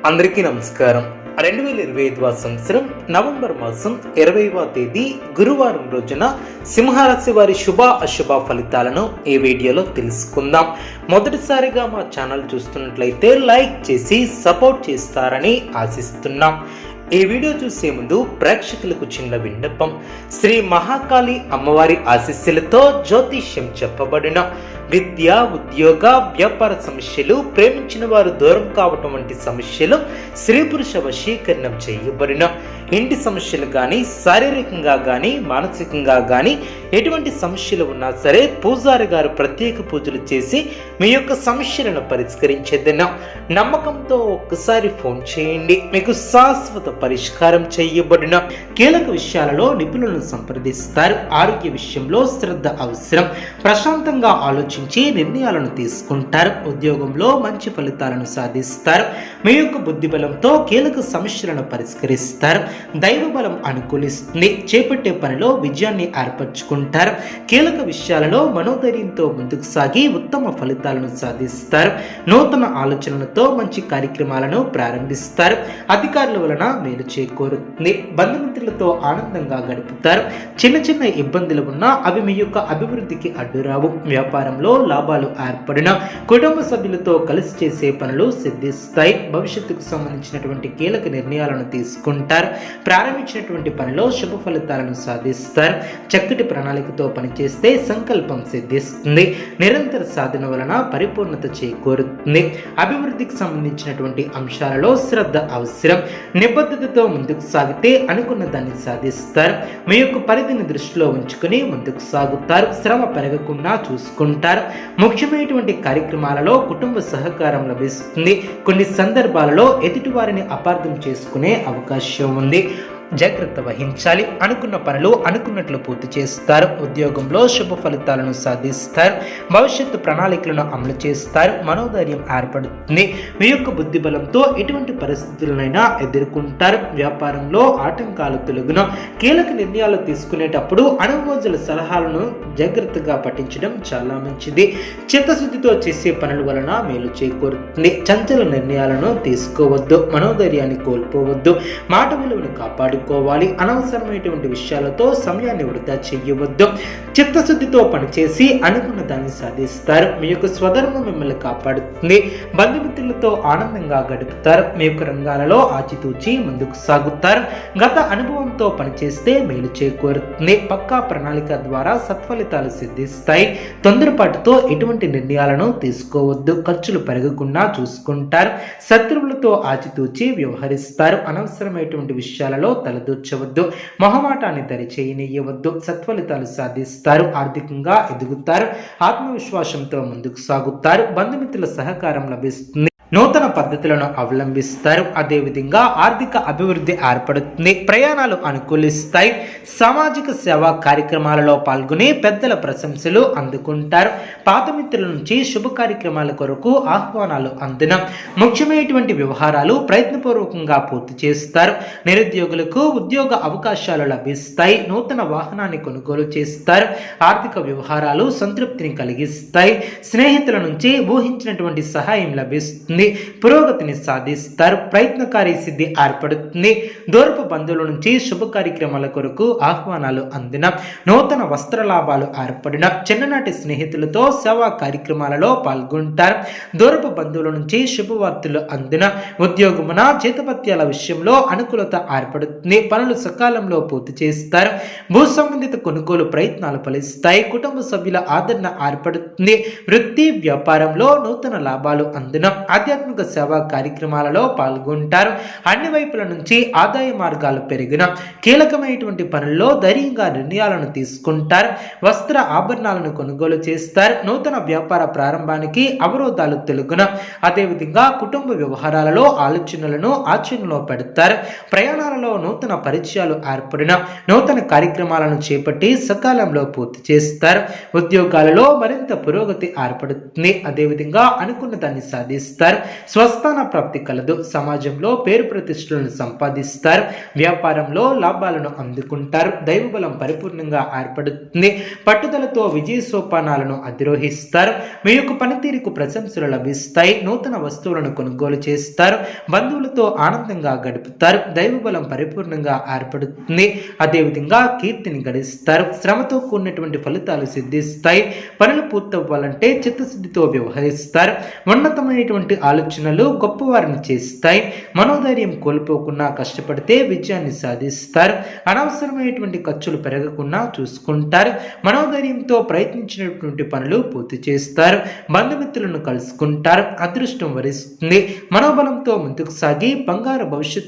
అందరికీ నమస్కారం. 2025 సంవత్సరం నవంబర్ మాసం 20వ తేదీ గురువారం రోజున సింహరాశి వారి శుభ అశుభ ఫలితాలను ఈ వీడియోలో తెలుసుకుందాం. మొదటిసారిగా మా ఛానల్ చూస్తున్నట్లయితే లైక్ చేసి సపోర్ట్ చేస్తారని ఆశిస్తున్నాం. ఈ వీడియో చూసే ముందు ప్రేక్షకులకు చిన్న విన్నపం. శ్రీ మహాకాళి అమ్మవారి ఆశీస్సులతో జ్యోతిష్యం చెప్పబడిన విద్య, ఉద్యోగ, వ్యాపార సమస్యలు, ప్రేమించిన వారు దూరం కావటం వంటి సమస్యలు, స్త్రీ పురుష వశీకరణం చేయబడిన ఇంటి సమస్యలు కానీ, శారీరకంగా కానీ, మానసికంగా కానీ ఎటువంటి సమస్యలు ఉన్నా సరే పూజారి గారు ప్రత్యేక పూజలు చేసి మీ యొక్క సమస్యలను పరిష్కరించేదన్న నమ్మకంతో ఒక్కసారి ఫోన్ చేయండి. మీకు శాశ్వత పరిష్కారం చేయబడిన కీలక విషయాలలో నిపుణులను సంప్రదిస్తారు. ఆరోగ్య విషయంలో శ్రద్ధ అవసరం. ప్రశాంతంగా ఆలోచించి నిర్ణయాలను తీసుకుంటారు. ఉద్యోగంలో మంచి ఫలితాలను సాధిస్తారు. మీ యొక్క బుద్ధి బలంతో కీలక సమస్యలను పరిష్కరిస్తారు. దైవ బలం అనుకూలిస్తుంది. చేపట్టే పనిలో విజయాన్ని ఏర్పరచుకుంటారు. కీలక విషయాలలో మనోధైర్యంతో ముందుకు సాగి ఉత్తమ ఫలితాలను సాధిస్తారు. నూతన ఆలోచనలతో మంచి కార్యక్రమాలను ప్రారంభిస్తారు. అధికారుల వలన మేలు చేకూరుతుంది. బంధుమిత్రులతో ఆనందంగా గడుపుతారు. చిన్న చిన్న ఇబ్బందులు ఉన్నా అవి మీ యొక్క అభివృద్ధికి అడ్డురావు. వ్యాపారంలో లాభాలు ఏర్పడిన కుటుంబ సభ్యులతో కలిసి చేసే పనులు సిద్ధిస్తాయి. భవిష్యత్తుకు సంబంధించినటువంటి కీలక నిర్ణయాలను తీసుకుంటారు. ప్రారంభించినటువంటి పనిలో శుభ ఫలితాలను సాధిస్తారు. చక్కటి ప్రణాళికతో పనిచేస్తే సంకల్పం సిద్ధిస్తుంది. నిరంతర సాధన వలన పరిపూర్ణత చేకూరుతుంది. అభివృద్ధికి సంబంధించినటువంటి అంశాలలో శ్రద్ధ అవసరం. నిబద్ధతతో ముందుకు సాగితే అనుకున్న దాన్ని సాధిస్తారు. మీ యొక్క పరిధిని దృష్టిలో ఉంచుకుని ముందుకు సాగుతారు. శ్రమ పెరగకుండా చూసుకుంటారు. ముఖ్యమైనటువంటి కార్యక్రమాలలో కుటుంబ సహకారం లభిస్తుంది. కొన్ని సందర్భాలలో ఎదుటి వారిని అపార్థం చేసుకునే అవకాశం ఉంది. జాగ్రత్త వహించాలి. అనుకున్న పనులు అనుకున్నట్లు పూర్తి చేస్తారు. ఉద్యోగంలో శుభ ఫలితాలను సాధిస్తారు. భవిష్యత్తు ప్రణాళికలను అమలు చేస్తారు. మనోధైర్యం ఏర్పడుతుంది. మీ యొక్క బుద్ధి బలంతో ఎటువంటి పరిస్థితులనైనా ఎదుర్కొంటారు. వ్యాపారంలో ఆటంకాలు తొలగును. కీలక నిర్ణయాలు తీసుకునేటప్పుడు అనుభవజుల సలహాలను జాగ్రత్తగా పఠించడం చాలా మంచిది. చిత్తశుద్ధితో చేసే పనుల వలన మేలు చేకూరుతుంది. చంచల నిర్ణయాలను తీసుకోవద్దు. మనోధైర్యాన్ని కోల్పోవద్దు. మాట విలువను కాపాడు అనవసరమైనటువంటి విషయాలతో సమయాన్ని వృధా చేయవద్దు. చిత్తశుద్ధితో పనిచేసి అనుకున్న దాన్ని సాధిస్తారు. మీ యొక్క స్వధర్మం మిమ్మల్ని కాపాడుతుంది. బంధుమిత్రులతో ఆనందంగా గడుపుతారు. మీ యొక్క రంగాలలో ఆచితూచి ముందుకు సాగుతారు. గత అనుభవంతో పనిచేస్తే మేలు చేకూరుతుంది. పక్కా ప్రణాళిక ద్వారా సత్ఫలితాలు సిద్ధిస్తాయి. తొందరపాటుతో ఎటువంటి నిర్ణయాలను తీసుకోవద్దు. ఖర్చులు పెరగకుండా చూసుకుంటారు. శత్రువులతో ఆచితూచి వ్యవహరిస్తారు. అనవసరమైనటువంటి విషయాలలో తలదూర్చవద్దు. మొహమాటాన్ని దరిచేయనియ్యవద్దు. సత్ఫలితాలు సాధిస్తారు. ఆర్థికంగా ఎదుగుతారు. ఆత్మవిశ్వాసంతో ముందుకు సాగుతారు. బంధుమిత్రుల సహకారం లభిస్తుంది. నూతన పద్ధతులను అవలంబిస్తారు. అదేవిధంగా ఆర్థిక అభివృద్ధి ఏర్పడుతుంది. ప్రయాణాలు అనుకూలిస్తాయి. సామాజిక సేవా కార్యక్రమాలలో పాల్గొని పెద్దల ప్రశంసలు అందుకుంటారు. పాత మిత్రుల నుంచి శుభ కార్యక్రమాల కొరకు ఆహ్వానాలు అందున ముఖ్యమైనటువంటి వ్యవహారాలు ప్రయత్నపూర్వకంగా పూర్తి చేస్తారు. నిరుద్యోగులకు ఉద్యోగ అవకాశాలు లభిస్తాయి. నూతన వాహనాన్ని కొనుగోలు చేస్తారు. ఆర్థిక వ్యవహారాలు సంతృప్తిని కలిగిస్తాయి. స్నేహితుల నుంచి ఊహించినటువంటి సహాయం లభిస్తుంది. పురోగతిని సాధిస్తారు. ప్రయత్నకారి సిద్ధి ఏర్పడుతుంది. దూరపు బంధువుల నుంచి శుభ కార్యక్రమాల కొరకు ఆహ్వానాలు అందిన నూతన వస్త్ర లాభాలు ఏర్పడిన చిన్ననాటి స్నేహితులతో సేవా కార్యక్రమాలలో పాల్గొంటారు. దూరపు బంధువుల నుంచి శుభవార్తలు అందిన ఉద్యోగమున జీతభత్యాల విషయంలో అనుకూలత ఏర్పడుతుంది. పనులు సకాలంలో పూర్తి చేస్తారు. భూ సంబంధిత కొనుగోలు ప్రయత్నాలు ఫలిస్తాయి. కుటుంబ సభ్యుల ఆదరణ ఏర్పడుతుంది. వృత్తి వ్యాపారంలో నూతన లాభాలు అందిన ఆధ్యాత్మిక సేవా కార్యక్రమాలలో పాల్గొంటారు. అన్ని వైపుల నుంచి ఆదాయ మార్గాలు పెరిగిన కీలకమైనటువంటి పనుల్లో ధైర్యంగా నిర్ణయాలను తీసుకుంటారు. వస్త్ర ఆభరణాలను కొనుగోలు చేస్తారు. నూతన వ్యాపార ప్రారంభానికి అవరోధాలు తొలగున అదేవిధంగా కుటుంబ వ్యవహారాలలో ఆలోచనలను ఆచరణలో పెడతారు. ప్రయాణాలలో నూతన పరిచయాలు ఏర్పడిన నూతన కార్యక్రమాలను చేపట్టి సకాలంలో పూర్తి చేస్తారు. ఉద్యోగాలలో మరింత పురోగతి ఏర్పడుతుంది. అదేవిధంగా అనుకున్న దాన్ని సాధిస్తారు. సాధిస్తారు. స్వస్థాన ప్రాప్తి కలదు. సమాజంలో పేరు ప్రతిష్టలను సంపాదిస్తారు. వ్యాపారంలో లాభాలను అందుకుంటారు. దైవబలం పరిపూర్ణంగా ఏర్పడుతుంది. పట్టుదలతో విజయ సోపానాలను అధిరోహిస్తారు. మీ యొక్క పనితీరుకు ప్రశంసలు లభిస్తాయి. నూతన వస్తువులను కొనుగోలు చేస్తారు. బంధువులతో ఆనందంగా గడుపుతారు. దైవబలం పరిపూర్ణంగా ఏర్పడుతుంది. అదేవిధంగా కీర్తిని గడిస్తారు. శ్రమతో కూడినటువంటి ఫలితాలు సిద్ధిస్తాయి. పనులు పూర్తవ్వాలంటే చిత్తశుద్ధితో వ్యవహరిస్తారు. ఉన్నతమైనటువంటి ఆలోచనలు గొప్పవారిని చేస్తాయి. మనోధైర్యం కోల్పోకుండా కష్టపడితే విజయాన్ని సాధిస్తారు. అనవసరమైనటువంటి ఖర్చులు పెరగకుండా చూసుకుంటారు. మనోధైర్యంతో ప్రయత్నించినటువంటి పనులు పూర్తి చేస్తారు. బంధుమిత్రులను కలుసుకుంటారు. అదృష్టం వరిస్తుంది. మనోబలంతో ముందుకు సాగి బంగారు భవిష్యత్తు